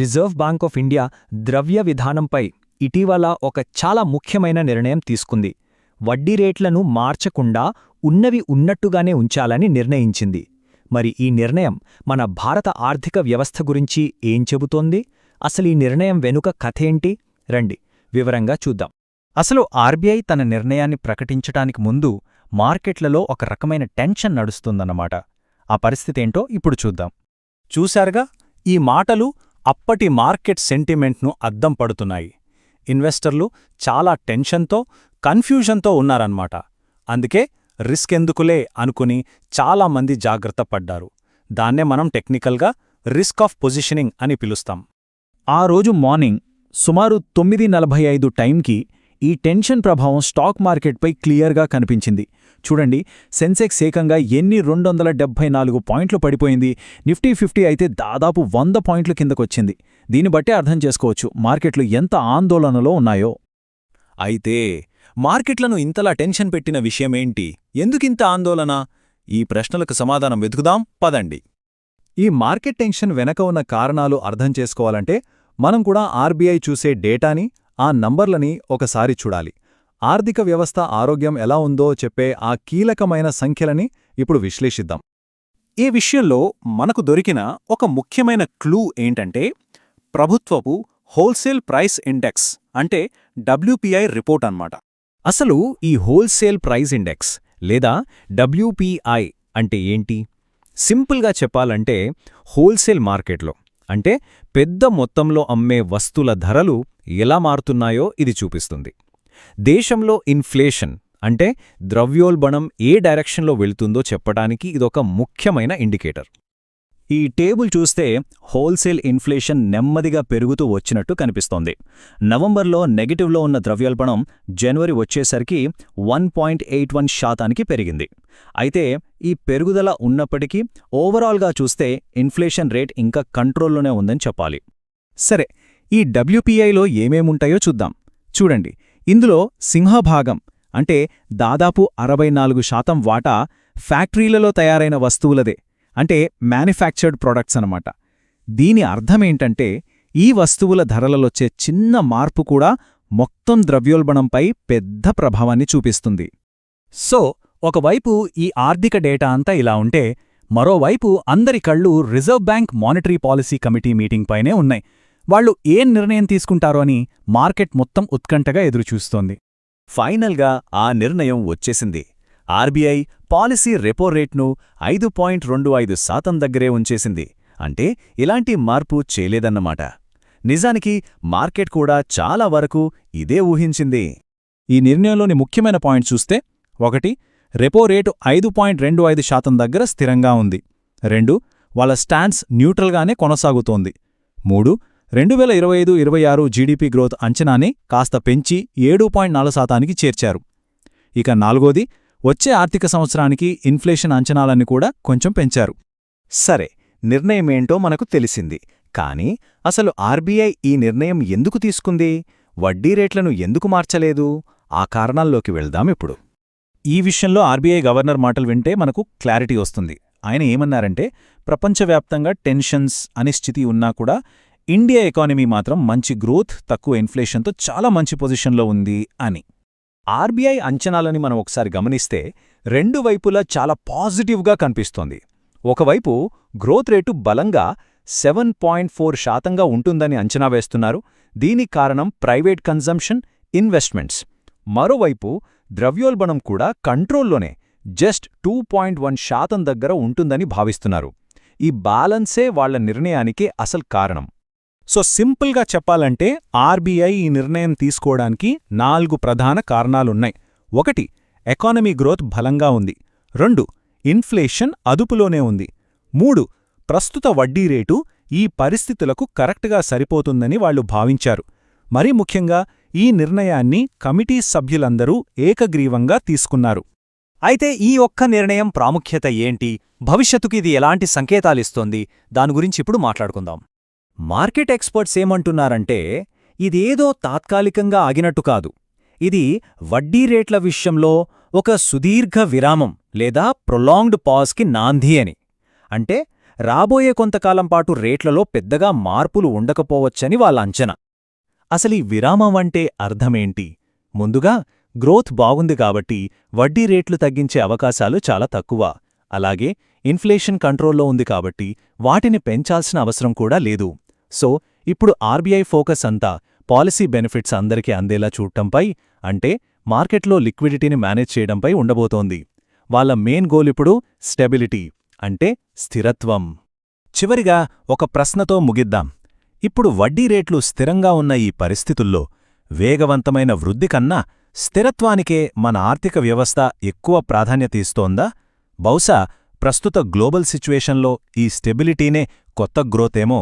Reserve bank of India ద్రవ్య విధానంపై ఇటీవల ఒక చాలా ముఖ్యమైన నిర్ణయం తీసుకుంది. వడ్డీ రేట్లను మార్చకుండా ఉన్నవి ఉన్నట్టుగానే ఉంచాలని నిర్ణయించింది. మరి ఈ నిర్ణయం మన భారత ఆర్థిక వ్యవస్థ గురించి ఏం చెబుతోంది? అసలీ నిర్ణయం వెనుక కథేంటి? రండి వివరంగా చూద్దాం. అసలు ఆర్బీఐ తన నిర్ణయాన్ని ప్రకటించటానికి ముందు మార్కెట్లలో ఒక రకమైన టెన్షన్ నడుస్తుందన్నమాట. ఆ పరిస్థితేంటో ఇప్పుడు చూద్దాం. చూశారుగా, ఈ మాటలు అప్పటి మార్కెట్ సెంటిమెంట్ను అద్దం పడుతున్నాయి. ఇన్వెస్టర్లు చాలా టెన్షన్తో, కన్ఫ్యూజన్తో ఉన్నారన్నమాట. అందుకే రిస్క్ ఎందుకులే అనుకుని చాలామంది జాగ్రత్త పడ్డారు. దాన్నే మనం టెక్నికల్గా రిస్క్ ఆఫ్ పొజిషనింగ్ అని పిలుస్తాం. ఆ రోజు మార్నింగ్ సుమారు 9:45 టైంకి ఈ టెన్షన్ ప్రభావం స్టాక్ మార్కెట్పై క్లియర్గా కనిపించింది. చూడండి, సెన్సెక్స్ ఏకంగా 274 పాయింట్లు పడిపోయింది. నిఫ్టీ 50 అయితే దాదాపు 100 పాయింట్ల కిందకొచ్చింది. దీన్ని బట్టే అర్థం చేసుకోవచ్చు మార్కెట్లు ఎంత ఆందోళనలో ఉన్నాయో. అయితే మార్కెట్లను ఇంతలా టెన్షన్ పెట్టిన విషయమేంటి? ఎందుకింత ఆందోళన? ఈ ప్రశ్నలకు సమాధానం వెతుకుదాం పదండి. ఈ మార్కెట్ టెన్షన్ వెనక ఉన్న కారణాలు అర్థం చేసుకోవాలంటే మనం కూడా ఆర్బీఐ చూసే డేటాని, ఆ నంబర్లని ఒకసారి చూడాలి. ఆర్థిక వ్యవస్థ ఆరోగ్యం ఎలా ఉందో చెప్పే ఆ కీలకమైన సంఖ్యలని ఇప్పుడు విశ్లేషిద్దాం. ఈ విషయంలో మనకు దొరికిన ఒక ముఖ్యమైన క్లూ ఏంటంటే ప్రభుత్వపు హోల్సేల్ ప్రైస్ ఇండెక్స్, అంటే WPI రిపోర్ట్ అన్నమాట. అసలు ఈ హోల్సేల్ ప్రైస్ ఇండెక్స్ లేదా WPI అంటే ఏంటి? సింపుల్గా చెప్పాలంటే హోల్సేల్ మార్కెట్లో, అంటే పెద్ద మొత్తంలో అమ్మే వస్తువుల ధరలు ఎలా మారుతున్నాయో ఇది చూపిస్తుంది. దేశంలో ఇన్ఫ్లేషన్ అంటే ద్రవ్యోల్బణం ఏ డైరెక్షన్లో వెళ్తుందో చెప్పడానికి ఇదొక ముఖ్యమైన ఇండికేటర్. ఈ టేబుల్ చూస్తే హోల్సేల్ ఇన్ఫ్లేషన్ నెమ్మదిగా పెరుగుతూ వచ్చినట్టు కనిపిస్తోంది. నవంబర్లో నెగటివ్లో ఉన్న ద్రవ్యోల్బణం జనవరి వచ్చేసరికి 1.81% పెరిగింది. అయితే ఈ పెరుగుదల ఉన్నప్పటికీ ఓవరాల్గా చూస్తే ఇన్ఫ్లేషన్ రేట్ ఇంకా కంట్రోల్లోనే ఉందని చెప్పాలి. సరే, ఈ WPIలో ఏమేముంటాయో చూద్దాం. చూడండి, ఇందులో సింహభాగం అంటే దాదాపు 64% వాటా ఫ్యాక్టరీలలో తయారైన వస్తువులదే, అంటే మ్యానుఫ్యాక్చర్డ్ ప్రొడక్ట్స్ అన్నమాట. దీని అర్థమేంటంటే ఈ వస్తువుల ధరలలోచ్చే చిన్న మార్పు కూడా మొత్తం ద్రవ్యోల్బణంపై పెద్ద ప్రభావాన్ని చూపిస్తుంది. సో ఒకవైపు ఈ ఆర్థిక డేటా అంతా ఇలా ఉంటే, మరోవైపు అందరి కళ్ళు reserve bank monetary policy committee meeting పైనే ఉన్నాయి. వాళ్లు ఏం నిర్ణయం తీసుకుంటారో అని మార్కెట్ మొత్తం ఉత్కంఠగా ఎదురుచూస్తోంది. ఫైనల్గా ఆ నిర్ణయం వచ్చేసింది. ఆర్బీఐ పాలసీ రెపో రేట్ను 5.25% దగ్గరే ఉంచేసింది. అంటే ఇలాంటి మార్పు చేయలేదన్నమాట. నిజానికి మార్కెట్ కూడా చాలా వరకు ఇదే ఊహించింది. ఈ నిర్ణయంలోని ముఖ్యమైన పాయింట్ చూస్తే, 1. రెపో రేటు 5.25% దగ్గర స్థిరంగా ఉంది. 2. వాళ్ళ స్టాన్స్ న్యూట్రల్గానే కొనసాగుతోంది. 3. 2025-26 జీడీపీ గ్రోత్ అంచనాని కాస్త పెంచి 7.4%కి చేర్చారు. ఇక 4. వచ్చే ఆర్థిక సంవత్సరానికి ఇన్ఫ్లేషన్ అంచనాలన్నీ కూడా కొంచెం పెంచారు. సరే, నిర్ణయమేంటో మనకు తెలిసింది. కానీ అసలు ఆర్బీఐ ఈ నిర్ణయం ఎందుకు తీసుకుంది? వడ్డీ రేట్లను ఎందుకు మార్చలేదు? ఆ కారణాల్లోకి వెళ్దామిప్పుడు. ఈ విషయంలో ఆర్బీఐ గవర్నర్ మాటలు వింటే మనకు క్లారిటీ వస్తుంది. ఆయన ఏమన్నారంటే, ప్రపంచవ్యాప్తంగా టెన్షన్స్, అనిశ్చితి ఉన్నా కూడా ఇండియా ఎకానమీ మాత్రం మంచి గ్రోత్, తక్కువ ఇన్ఫ్లేషన్తో చాలా మంచి పొజిషన్లో ఉంది అని. ఆర్బీఐ అంచనాలని మనం ఒకసారి గమనిస్తే రెండు వైపులా చాలా పాజిటివ్గా కనిపిస్తోంది. ఒకవైపు గ్రోత్ రేటు బలంగా 7.4% ఉంటుందని అంచనా వేస్తున్నారు. దీనికి కారణం ప్రైవేట్ కన్జంప్షన్, ఇన్వెస్ట్మెంట్స్. మరోవైపు ద్రవ్యోల్బణం కూడా కంట్రోల్లోనే జస్ట్ 2.1% దగ్గర ఉంటుందని భావిస్తున్నారు. ఈ బ్యాలెన్సే వాళ్ల నిర్ణయానికి అసలు కారణం. సో సింపుల్గా చెప్పాలంటే ఆర్బీఐ ఈ నిర్ణయం తీసుకోవడానికి 4 ప్రధాన కారణాలున్నాయి. 1. ఎకానమీ గ్రోత్ బలంగా ఉంది. 2. ఇన్ఫ్లేషన్ అదుపులోనే ఉంది. 3. ప్రస్తుత వడ్డీ రేటు ఈ పరిస్థితులకు కరెక్ట్గా సరిపోతుందని వాళ్లు భావించారు. మరీ ముఖ్యంగా ఈ నిర్ణయాన్ని కమిటీ సభ్యులందరూ ఏకగ్రీవంగా తీసుకున్నారు. అయితే ఈ ఒక్క నిర్ణయం ప్రాముఖ్యత ఏంటి? భవిష్యత్తుకి ఇది ఎలాంటి సంకేతాలిస్తోంది? దాని గురించి ఇప్పుడు మాట్లాడుకుందాం. మార్కెట్ ఎక్స్పర్ట్స్ ఏమంటున్నారంటే, ఇదేదో తాత్కాలికంగా ఆగినట్టు కాదు. ఇది వడ్డీ రేట్ల విషయంలో ఒక సుదీర్ఘ విరామం లేదా ప్రొలాంగ్డ్ పాజ్కి నాంది అని. అంటే రాబోయే కొంతకాలం పాటు రేట్లలో పెద్దగా మార్పులు ఉండకపోవచ్చని వాళ్ళ అంచనా. అసలీ విరామం అంటే అర్థమేంటి? ముందుగా, గ్రోత్ బాగుంది కాబట్టి వడ్డీ రేట్లు తగ్గించే అవకాశాలు చాలా తక్కువ. అలాగే ఇన్ఫ్లేషన్ కంట్రోల్లో ఉంది కాబట్టి వాటిని పెంచాల్సిన అవసరం కూడా లేదు. సో ఇప్పుడు ఆర్బీఐ ఫోకస్ అంతా పాలసీ బెనిఫిట్స్ అందరికీ అందేలా చూడటంపై, అంటే మార్కెట్లో లిక్విడిటీని మేనేజ్ చేయడంపై ఉండబోతోంది. వాళ్ళ మెయిన్ గోల్ ఇప్పుడు స్టెబిలిటీ, అంటే స్థిరత్వం. చివరిగా ఒక ప్రశ్నతో ముగిద్దాం. ఇప్పుడు వడ్డీ రేట్లు స్థిరంగా ఉన్న ఈ పరిస్థితుల్లో వేగవంతమైన వృద్ధి కన్నా స్థిరత్వానికే మన ఆర్థిక వ్యవస్థ ఎక్కువ ప్రాధాన్యత ఇస్తోందా? బహుశా ప్రస్తుత గ్లోబల్ సిచ్యువేషన్లో ఈ స్టెబిలిటీనే కొత్త గ్రోత్ ఏమో.